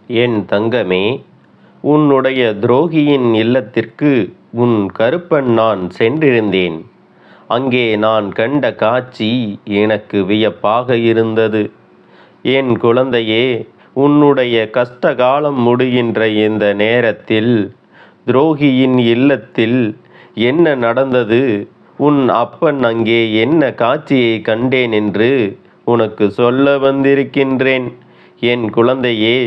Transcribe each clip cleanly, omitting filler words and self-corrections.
என் தங்கமே, உன்னுடைய துரோகியின் இல்லத்திற்கு உன் கருப்பன் நான் சென்றிருந்தேன். அங்கே நான் கண்ட காட்சி எனக்கு வியப்பாக இருந்தது. என் குழந்தையே, உன்னுடைய கஷ்டகாலம் முடிகின்ற இந்த நேரத்தில் துரோகியின் இல்லத்தில் என்ன நடந்தது, உன் அப்பன் அங்கே என்ன காட்சியை கண்டேன் என்று உனக்கு சொல்ல வந்திருக்கின்றேன். என் குழந்தையே,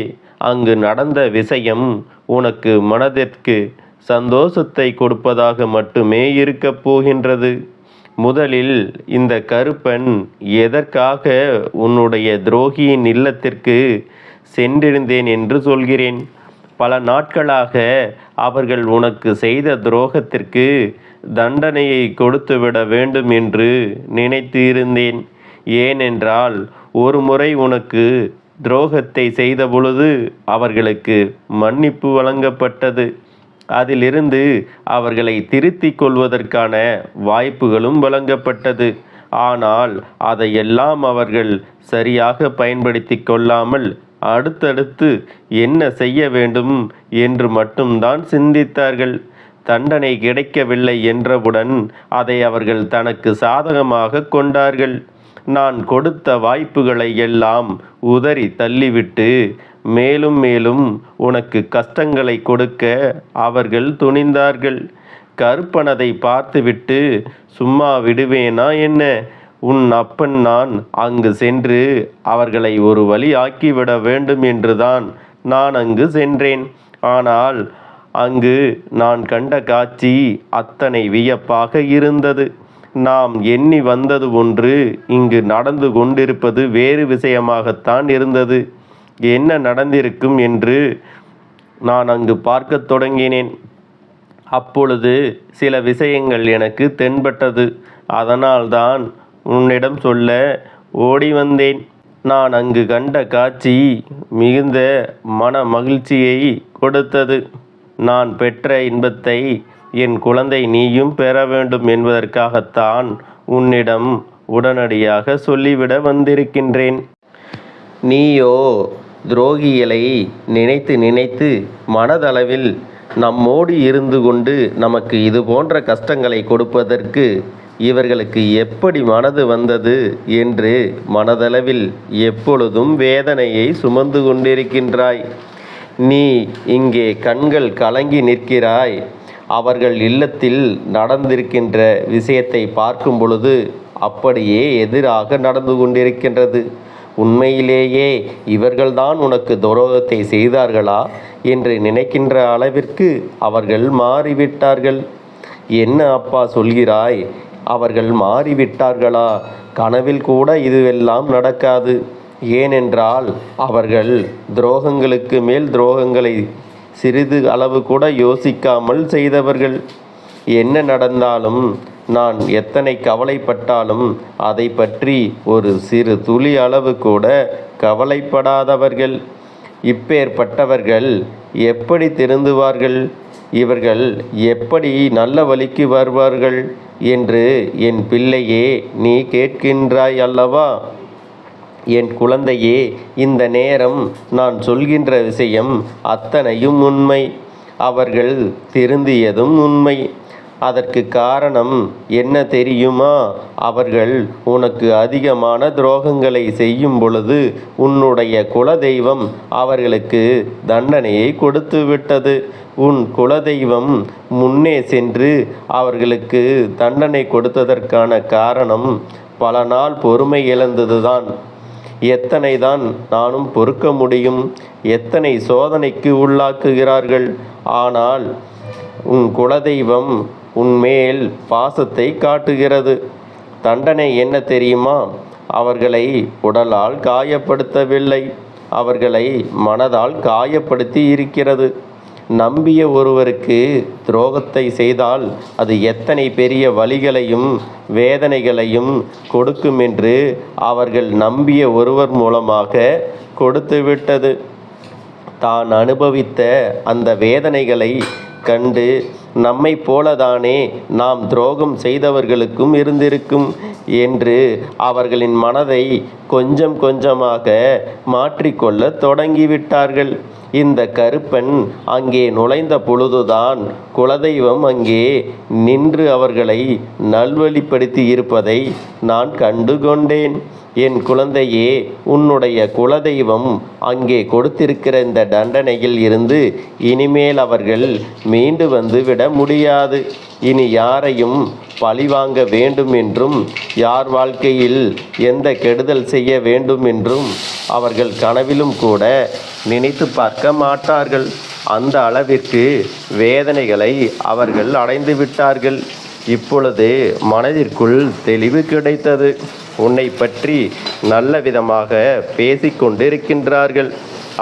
அங்கு நடந்த விஷயம் உனக்கு மனதிற்கு சந்தோஷத்தை கொடுப்பதாக மட்டுமே இருக்கப் போகின்றது. முதலில் இந்த கருப்பன் எதற்காக உன்னுடைய துரோகியின் இல்லத்திற்கு சென்றிருந்தேன் என்று சொல்கிறேன். பல நாட்களாக அவர்கள் உனக்கு செய்த துரோகத்திற்கு தண்டனையை கொடுத்துவிட வேண்டும் என்று நினைத்து இருந்தேன். ஏனென்றால் ஒரு முறை உனக்கு துரோகத்தை செய்த பொழுது அவர்களுக்கு மன்னிப்பு வழங்கப்பட்டது. அதிலிருந்து அவர்களை திருத்திக் கொள்வதற்கான வாய்ப்புகளும் வழங்கப்பட்டது. ஆனால் அதையெல்லாம் அவர்கள் சரியாக பயன்படுத்தி கொள்ளாமல் அடுத்தடுத்து என்ன செய்ய வேண்டும் என்று மட்டும்தான் சிந்தித்தார்கள். தண்டனை கிடைக்கவில்லை என்றவுடன் அதை அவர்கள் தனக்கு சாதகமாக கொண்டார்கள். நான் கொடுத்த வாய்ப்புகளை எல்லாம் உதறி தள்ளிவிட்டு மேலும் மேலும் உனக்கு கஷ்டங்களை கொடுக்க அவர்கள் துணிந்தார்கள். கருப்பனதை பார்த்துவிட்டு சும்மா விடுவேனா என்ன? உன் அப்பன் நான் அங்கு சென்று அவர்களை ஒரு வழி ஆக்கிவிட வேண்டும் என்றுதான் நான் அங்கு சென்றேன். ஆனால் அங்கு நான் கண்ட காட்சி அத்தனை வியப்பாக இருந்தது. நாம் எண்ணி வந்தது ஒன்று, இங்கு நடந்து கொண்டிருப்பது வேறு விஷயமாகத்தான் இருந்தது. என்ன நடந்திருக்கும் என்று நான் அங்கு பார்க்க தொடங்கினேன். அப்பொழுது சில விஷயங்கள் எனக்கு தென்பட்டது. அதனால்தான் உன்னிடம் சொல்ல ஓடி வந்தேன். நான் அங்கு கண்ட காட்சி மிகுந்த மன மகிழ்ச்சியை கொடுத்தது. நான் பெற்ற இன்பத்தை என் குழந்தை நீயும் பெற வேண்டும் என்பதற்காகத்தான் உன்னிடம் உடனடியாக சொல்லிவிட வந்திருக்கின்றேன். நீயோ துரோகிகளை நினைத்து நினைத்து மனதளவில் நம்மோடு இருந்து கொண்டு நமக்கு இது போன்ற கஷ்டங்களை கொடுப்பதற்கு இவர்களுக்கு எப்படி மனது வந்தது என்று மனதளவில் எப்பொழுதும் வேதனையை சுமந்து கொண்டிருக்கின்றாய். நீ இங்கே கண்கள் கலங்கி நிற்கிறாய். அவர்கள் இல்லத்தில் நடந்திருக்கின்ற விஷயத்தை பார்க்கும் பொழுது அப்படியே எதிராக நடந்து கொண்டிருக்கின்றது. உண்மையிலேயே இவர்கள்தான் உனக்கு துரோகத்தை செய்தார்களா என்று நினைக்கின்ற அளவிற்கு அவர்கள் மாறிவிட்டார்கள். என்ன அப்பா சொல்கிறாய்? அவர்கள் மாறிவிட்டார்களா? கனவில் கூட இதுவெல்லாம் நடக்காது. ஏனென்றால் அவர்கள் துரோகங்களுக்கு மேல் துரோகங்களை சிறிது அளவு கூட யோசிக்காமல் செய்தவர்கள். என்ன நடந்தாலும், நான் எத்தனை கவலைப்பட்டாலும் அதை பற்றி ஒரு சிறு துளி அளவு கூட கவலைப்படாதவர்கள். இப்பேற்பட்டவர்கள் எப்படி திருந்துவார்கள்? இவர்கள் எப்படி நல்ல வழிக்கு வருவார்கள் என்று என் பிள்ளையே நீ கேட்கின்றாய் அல்லவா? என் குழந்தையே, இந்த நேரம் நான் சொல்கின்ற விஷயம் அத்தனையும் உண்மை. அவர்கள் திருந்தியதும் உண்மை. அதற்கு காரணம் என்ன தெரியுமா? அவர்கள் உனக்கு அதிகமான துரோகங்களை செய்யும் பொழுது உன்னுடைய குலதெய்வம் அவர்களுக்கு தண்டனையை கொடுத்து விட்டது. உன் குலதெய்வம் முன்னே சென்று அவர்களுக்கு தண்டனை கொடுத்ததற்கான காரணம் பல நாள் பொறுமை இழந்ததுதான். எத்தனை தான் நானும் பொறுக்க முடியும்? எத்தனை சோதனைக்கு உள்ளாக்குகிறார்கள். ஆனால் உன் குலதெய்வம் உன்மேல் பாசத்தை காட்டுகிறது. தண்டனை என்ன தெரியுமா? அவர்களை உடலால் காயப்படுத்தவில்லை, அவர்களை மனதால் காயப்படுத்தி இருக்கிறது. நம்பிய ஒருவருக்கு துரோகத்தை செய்தால் அது எத்தனை பெரிய வலிகளையும் வேதனைகளையும் கொடுக்கும் என்று அவர்கள் நம்பிய ஒருவர் மூலமாக கொடுத்துவிட்டது. தான் அனுபவித்த அந்த வேதனைகளை கண்டு நம்மைப் போலதானே நாம் துரோகம் செய்தவர்களுக்கும் இருந்திருக்கும் என்று அவர்களின் மனதை கொஞ்சம் கொஞ்சமாக மாற்றிக்கொள்ள தொடங்கிவிட்டார்கள். இந்த கருப்பன் அங்கே நுழைந்த பொழுதுதான் குலதெய்வம் அங்கே நின்று அவர்களை நல்வழிப்படுத்தி இருப்பதை நான் கண்டுகொண்டேன். என் குழந்தையே, உன்னுடைய குலதெய்வம் அங்கே கொடுத்திருக்கிற இந்த தண்டனையில் இருந்து இனிமேல் அவர்கள் மீண்டு வந்து விட முடியாது. இனி யாரையும் பழிவாங்க வேண்டும் என்றும் யார் வாழ்க்கையில் எந்த கெடுதல் செய்ய வேண்டும் என்றும் அவர்கள் கனவிலும் கூட நினைத்து பார்க்க மாட்டார்கள். அந்த அளவிற்கு வேதனைகளை அவர்கள் அடைந்து விட்டார்கள். இப்பொழுது மனதிற்குள் தெளிவு கிடைத்தது. உன்னை பற்றி நல்ல விதமாக பேசிக்கொண்டிருக்கின்றார்கள்.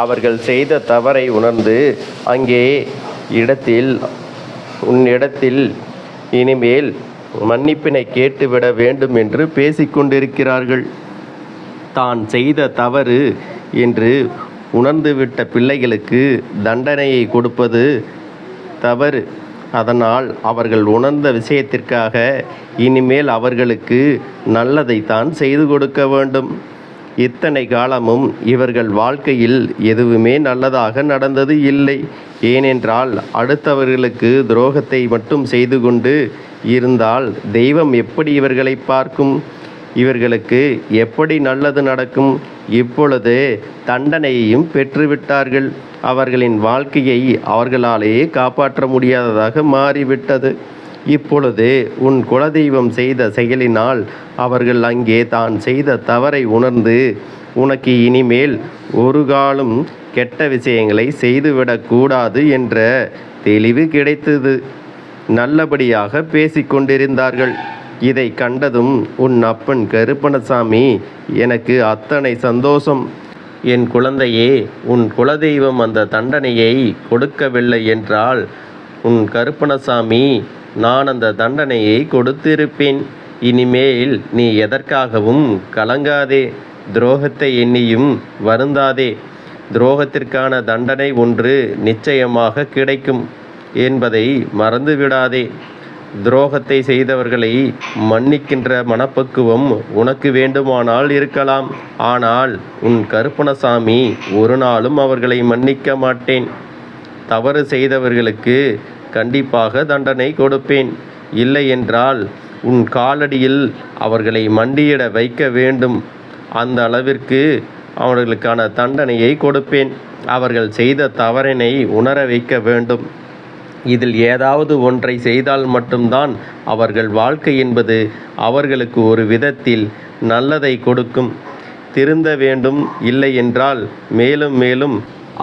அவர்கள் செய்த தவறை உணர்ந்து அங்கே உன்னிடத்தில் இனிமேல் மன்னிப்பினை கேட்டுவிட வேண்டும் என்று பேசிக்கொண்டிருக்கிறார்கள். தான் செய்த தவறு என்று உணர்ந்துவிட்ட பிள்ளைகளுக்கு தண்டனையை கொடுப்பது தவறு. அதனால் அவர்கள் உணர்ந்த விஷயத்திற்காக இனிமேல் அவர்களுக்கு நல்லதைத்தான் செய்து கொடுக்க வேண்டும். இத்தனை காலமும் இவர்கள் வாழ்க்கையில் எதுவுமே நல்லதாக நடந்தது இல்லை. ஏனென்றால் அடுத்தவர்களுக்கு துரோகத்தை மட்டும் செய்து கொண்டு இருந்தால் தெய்வம் எப்படி இவர்களை பார்க்கும்? இவர்களுக்கு எப்படி நல்லது நடக்கும்? இப்பொழுது தண்டனையையும் பெற்றுவிட்டார்கள். அவர்களின் வாழ்க்கையை அவர்களாலேயே காப்பாற்ற முடியாததாக மாறிவிட்டது. இப்பொழுது உன் குலதெய்வம் செய்த செயலினால் அவர்கள் அங்கே தான் செய்த தவறை உணர்ந்து உனக்கு இனிமேல் ஒரு காலம் கெட்ட விஷயங்களை செய்துவிடக்கூடாது என்ற தெளிவு கிடைத்தது. நல்லபடியாக பேசிக்கொண்டிருந்தார்கள். இதை கண்டதும் உன் அப்பன் கருப்பணசாமி, எனக்கு அத்தனை சந்தோஷம். என் குழந்தையே, உன் குலதெய்வம் அந்த தண்டனையை கொடுக்கவில்லை என்றால் உன் கருப்பணசாமி நான் அந்த தண்டனையை கொடுத்திருப்பேன். இனிமேல் நீ எதற்காகவும் கலங்காதே, துரோகத்தை எண்ணியும் வருந்தாதே. துரோகத்திற்கான தண்டனை ஒன்று நிச்சயமாக கிடைக்கும் என்பதை மறந்துவிடாதே. துரோகத்தை செய்தவர்களை மன்னிக்கின்ற மனப்பக்குவம் உனக்கு வேண்டுமானால் இருக்கலாம். ஆனால் உன் கருப்பணசாமி ஒரு நாளும் அவர்களை மன்னிக்க மாட்டேன். தவறு செய்தவர்களுக்கு கண்டிப்பாக தண்டனை கொடுப்பேன். இல்லை என்றால் உன் காலடியில் அவர்களை மண்டியிட வைக்க வேண்டும். அந்த அளவிற்கு அவர்களுக்கான தண்டனையை கொடுப்பேன். அவர்கள் செய்த தவறினை உணர வைக்க வேண்டும். இதில் ஏதாவது ஒன்றை செய்தால் மட்டும்தான் அவர்கள் வாழ்க்கை என்பது அவர்களுக்கு ஒரு விதத்தில் நல்லதை கொடுக்கும். திருந்த வேண்டும். இல்லை என்றால் மேலும் மேலும்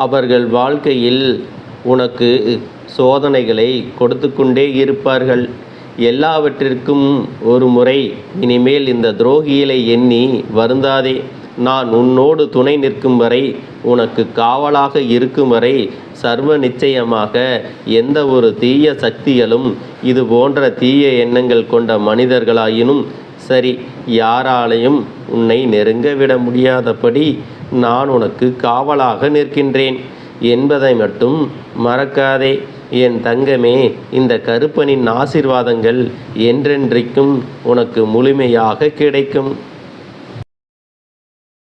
அவர்கள் வாழ்க்கையில் உனக்கு சோதனைகளை கொடுத்து கொண்டே இருப்பார்கள். எல்லாவற்றிற்கும் ஒரு முறை இனிமேல் இந்த துரோகிகளை எண்ணி வருந்தாதே. நான் உன்னோடு துணை நிற்கும் வரை, உனக்கு காவலாக இருக்கும் வரை சர்வ நிச்சயமாக எந்த ஒரு தீய சக்திகளும் இது போன்ற தீய எண்ணங்கள் கொண்ட மனிதர்களாயினும் சரி யாராலையும் உன்னை நெருங்க விட முடியாதபடி நான் உனக்கு காவலாக நிற்கின்றேன் என்பதை மட்டும் மறக்காதே. என் தங்கமே, இந்த கருப்பனின் ஆசீர்வாதங்கள் என்றென்றைக்கும் உனக்கு முழுமையாக கிடைக்கும்.